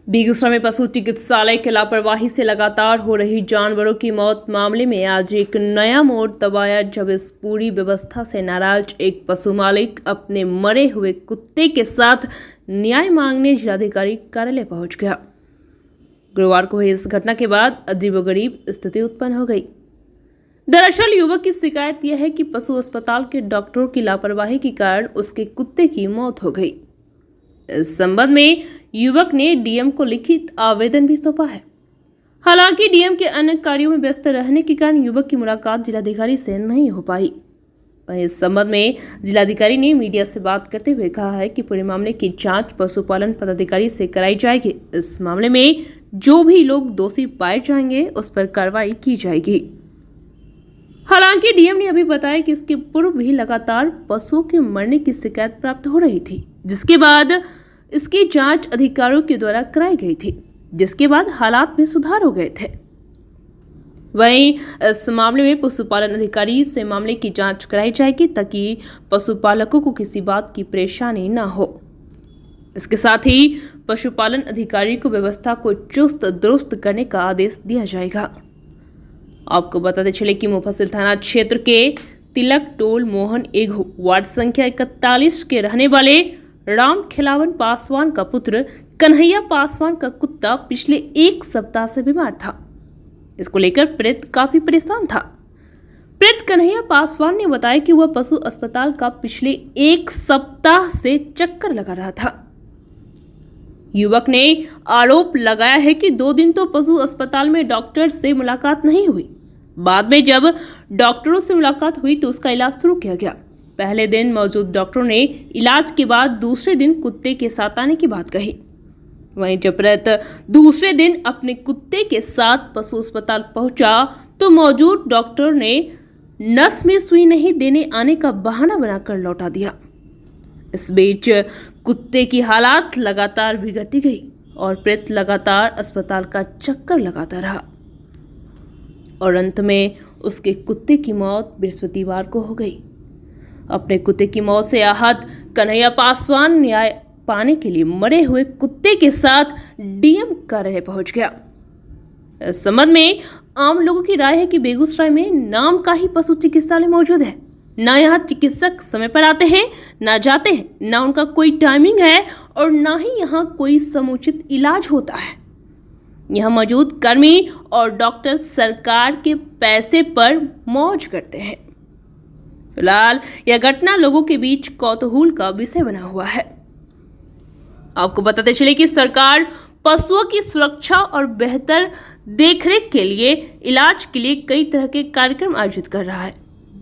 बेगूसराय में पशु चिकित्सालय की लापरवाही से लगातार हो रही जानवरों की मौत मामले में आज एक नया मोड़ दबाया, जब इस पूरी व्यवस्था से नाराज एक पशु मालिक अपने मरे हुए कुत्ते के साथ न्याय मांगने जिलाधिकारी कार्यालय पहुंच गया। गुरुवार को हुई इस घटना के बाद अजीबोगरीब स्थिति उत्पन्न हो गई। दरअसल युवक की शिकायत यह है कि पशु अस्पताल के डॉक्टरों की लापरवाही के कारण उसके कुत्ते की मौत हो गई। इस संबंध में युवक ने डीएम को लिखित आवेदन भी सौंपा है। हालांकि डीएम के अन्य कार्यों में व्यस्त रहने के कारण युवक की मुलाकात जिलाधिकारी से नहीं हो पाई। वहीं इस संबंध में जिलाधिकारी ने मीडिया से बात करते हुए कहा है कि पूरे मामले की जांच पशुपालन पदाधिकारी से कराई जाएगी। इस मामले में जो भी लोग दोषी पाए जाएंगे उस पर कार्रवाई की जाएगी। हालांकि डीएम ने अभी बताया कि इसके पूर्व भी लगातार पशुओं के मरने की शिकायत प्राप्त हो रही थी, जिसके बाद इसकी जांच अधिकारियों के द्वारा कराई गई थी, जिसके बाद हालात में सुधार हो गए थे। वहीं इस मामले में पशुपालन अधिकारी से मामले की जांच कराई जाएगी ताकि पशुपालकों को किसी बात की परेशानी न हो। इसके साथ ही पशुपालन अधिकारी को व्यवस्था को चुस्त दुरुस्त करने का आदेश दिया जाएगा। आपको बताते चले कि मुफस्सिल थाना क्षेत्र के तिलक टोल मोहन एघो वार्ड संख्या 41 के रहने वाले राम खिलावन पासवान का पुत्र कन्हैया पासवान का कुत्ता पिछले एक सप्ताह से बीमार था। इसको लेकर प्रेत काफी परेशान था। प्रेत कन्हैया पासवान ने बताया कि वह पशु अस्पताल का पिछले एक सप्ताह से चक्कर लगा रहा था। युवक ने आरोप लगाया है कि 2 दिन तो पशु अस्पताल में डॉक्टर से मुलाकात नहीं हुई। बाद में जब डॉक्टरों से मुलाकात हुई तो उसका इलाज शुरू किया गया। पहले दिन मौजूद डॉक्टरों ने इलाज के बाद दूसरे दिन कुत्ते के साथ आने की बात कही। वहीं जब प्रेत दूसरे दिन अपने कुत्ते के साथ पशु अस्पताल पहुंचा तो मौजूद डॉक्टर ने नस में सुई नहीं देने आने का बहाना बनाकर लौटा दिया। इस बीच कुत्ते की हालात लगातार बिगड़ती गई और प्रेत लगातार अस्पताल का चक्कर लगाता रहा और अंत में उसके कुत्ते की मौत बृहस्पतिवार को हो गई। अपने कुत्ते की मौत से आहत कन्हैया पासवान न्याय पाने के लिए मरे हुए कुत्ते के साथ डीएम कार्यालय पहुंच गया। इस संबंध में आम लोगों की राय है कि बेगूसराय में नाम का ही पशु चिकित्सालय मौजूद है। ना यहाँ चिकित्सक समय पर आते हैं, ना जाते हैं, ना उनका कोई टाइमिंग है और ना ही यहाँ कोई समुचित इलाज होता है। यहाँ मौजूद कर्मी और डॉक्टर सरकार के पैसे पर मौज करते हैं। फिलहाल यह घटना लोगों के बीच कौतूहल का विषय बना हुआ है। आपको बताते चले कि सरकार पशुओं की सुरक्षा और बेहतर देखरेख के लिए इलाज के लिए कई तरह के कार्यक्रम आयोजित कर रहा है।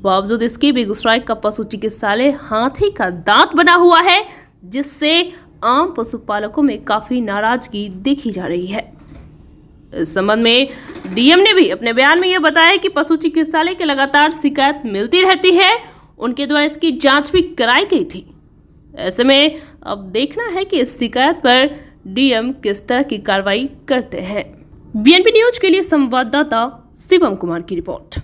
बावजूद इसके बेगूसराय का पशु चिकित्सालय हाथी का दांत बना हुआ है, जिससे आम पशुपालकों में काफी नाराजगी देखी जा रही है। इस संबंध में डीएम ने भी अपने बयान में यह बताया कि पशु चिकित्सालय के लगातार शिकायत मिलती रहती है। उनके द्वारा इसकी जांच भी कराई गई थी। ऐसे में अब देखना है कि इस शिकायत पर डीएम किस तरह की कार्रवाई करते हैं। बीएनपी न्यूज के लिए संवाददाता शिवम कुमार की रिपोर्ट।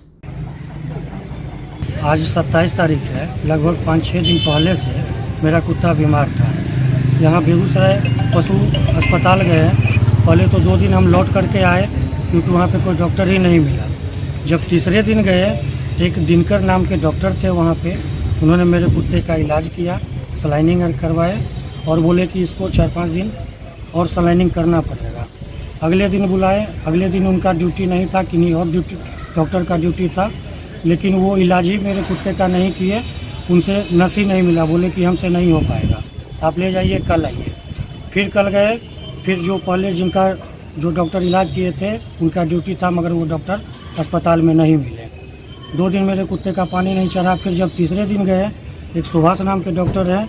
आज 27 तारीख है। लगभग 5-6 दिन पहले से मेरा कुत्ता बीमार था। यहाँ बेगूसराय पशु अस्पताल गए। पहले तो 2 दिन हम लौट करके आए क्योंकि वहाँ पे कोई डॉक्टर ही नहीं मिला। जब तीसरे दिन गए, एक दिनकर नाम के डॉक्टर थे वहाँ पे। उन्होंने मेरे कुत्ते का इलाज किया, सलाइनिंग करवाए और बोले कि इसको 4-5 दिन और सलाइनिंग करना पड़ेगा। अगले दिन बुलाए। अगले दिन उनका ड्यूटी नहीं था, किन्हीं और ड्यूटी डॉक्टर का ड्यूटी था, लेकिन वो इलाज ही मेरे कुत्ते का नहीं किए। उनसे नस ही नहीं मिला। बोले कि हमसे नहीं हो पाएगा, आप ले जाइए, कल आइए। फिर कल गए। फिर जो पहले जो डॉक्टर इलाज किए थे उनका ड्यूटी था, मगर वो डॉक्टर अस्पताल में नहीं मिले। 2 दिन मेरे कुत्ते का पानी नहीं चढ़ा। फिर जब तीसरे दिन गए, एक सुभाष नाम के डॉक्टर हैं,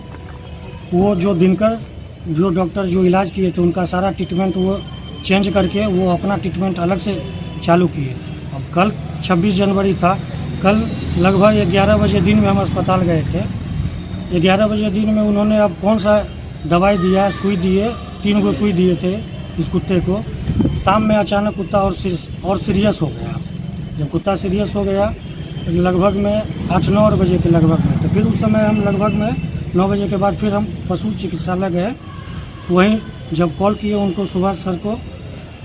वो जो डॉक्टर जो इलाज किए थे उनका सारा ट्रीटमेंट वो चेंज करके वो अपना ट्रीटमेंट अलग से चालू किए। अब कल 26 जनवरी था। कल लगभग 11 बजे दिन में हम अस्पताल गए थे। 11 बजे दिन में उन्होंने अब कौन सा दवाई दिया, सुई दिए, 3 गो सुई दिए थे इस कुत्ते को। शाम में अचानक कुत्ता और सीरियस हो गया। जब कुत्ता सीरियस हो गया लगभग में 8-9 बजे के लगभग में, तो फिर उस समय हम लगभग में 9 बजे के बाद फिर हम पशु चिकित्सालय गए। वहीं जब कॉल किए उनको सुबह सर को,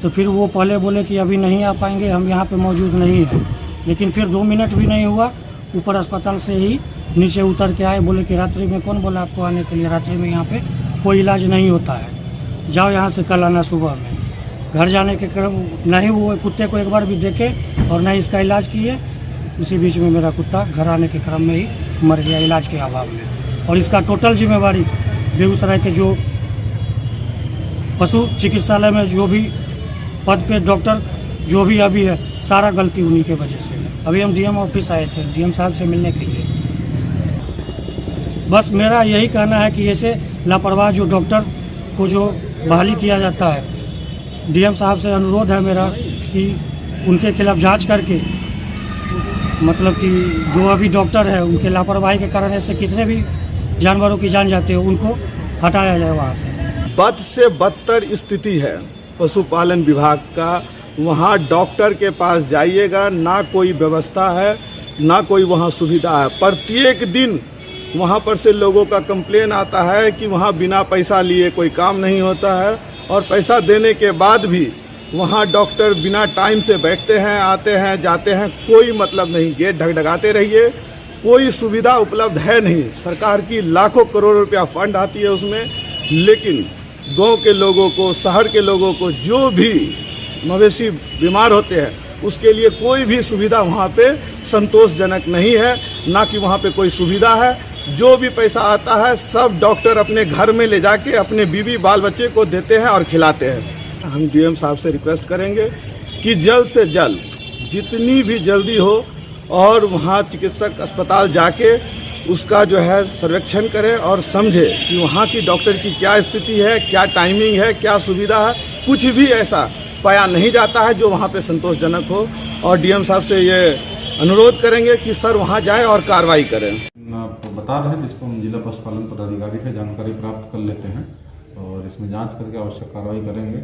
तो फिर वो पहले बोले कि अभी नहीं आ पाएंगे, हम यहाँ पे मौजूद नहीं हैं। लेकिन फिर 2 मिनट भी नहीं हुआ, ऊपर अस्पताल से ही नीचे उतर के आए, बोले कि रात्रि में कौन बोला आपको आने के लिए, रात्रि में यहाँ पे कोई इलाज नहीं होता है, जाओ यहाँ से कल आना सुबह में। घर जाने के क्रम नहीं वो कुत्ते को एक बार भी देखे और न इसका इलाज किए। उसी बीच में मेरा कुत्ता घर आने के क्रम में ही मर गया इलाज के अभाव में। और इसका टोटल जिम्मेवारी बेगूसराय के जो पशु चिकित्सालय में जो भी पद पे डॉक्टर जो भी अभी है, सारा गलती उन्हीं के वजह से। अभी हम डीएम ऑफिस आए थे डीएम साहब से मिलने के लिए। बस मेरा यही कहना है कि ऐसे लापरवाह जो डॉक्टर को जो बहाली किया जाता है, डीएम साहब से अनुरोध है मेरा कि उनके खिलाफ जांच करके, मतलब कि जो अभी डॉक्टर है उनके लापरवाही के कारण ऐसे कितने भी जानवरों की जान जाती है, उनको हटाया जाए वहाँ से। बद से बदतर स्थिति है पशुपालन विभाग का। वहाँ डॉक्टर के पास जाइएगा, ना कोई व्यवस्था है, ना कोई वहाँ सुविधा है। प्रत्येक दिन वहाँ पर से लोगों का कंप्लेन आता है कि वहाँ बिना पैसा लिए कोई काम नहीं होता है, और पैसा देने के बाद भी वहाँ डॉक्टर बिना टाइम से बैठते हैं, आते हैं, जाते हैं, कोई मतलब नहीं। गेट ढकढकाते रहिए, कोई सुविधा उपलब्ध है नहीं। सरकार की लाखों करोड़ रुपया फंड आती है उसमें, लेकिन गांव के लोगों को, शहर के लोगों को, जो भी मवेशी बीमार होते हैं, उसके लिए कोई भी सुविधा वहाँ पे संतोषजनक नहीं है, ना कि वहाँ पे कोई सुविधा है। जो भी पैसा आता है सब डॉक्टर अपने घर में ले जाके अपने बीवी बाल बच्चे को देते हैं और खिलाते हैं। हम डीएम साहब से रिक्वेस्ट करेंगे कि जल्द से जल्द, जितनी भी जल्दी हो, और वहाँ चिकित्सक अस्पताल जाके उसका जो है सर्वेक्षण करें और समझे कि वहाँ की डॉक्टर की क्या स्थिति है, क्या टाइमिंग है, क्या सुविधा है। कुछ भी ऐसा पाया नहीं जाता है जो वहाँ पे संतोषजनक हो, और डीएम साहब से ये अनुरोध करेंगे कि सर वहाँ जाए और कार्रवाई करें। आपको बता रहे हैं, जिसको हम जिला पशुपालन पदाधिकारी से जानकारी प्राप्त कर लेते हैं और इसमें जांच करके आवश्यक कार्रवाई करेंगे।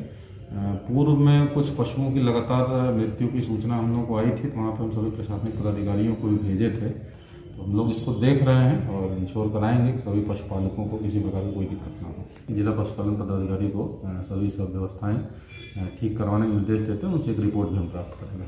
पूर्व में कुछ पशुओं की लगातार मृत्यु की सूचना हम लोग को आई थी, तो वहाँ पर हम सभी प्रशासनिक पदाधिकारियों को भी भेजे थे। तो हम लोग इसको देख रहे हैं और इंश्योर कराएंगे कि सभी पशुपालकों को किसी प्रकार की कोई दिक्कत ना हो। जिला पशुपालन पदाधिकारी को सभी सब व्यवस्थाएँ ठीक करवाने के निर्देश देते हैं, उनसे एक रिपोर्ट भी हम प्राप्त करेंगे।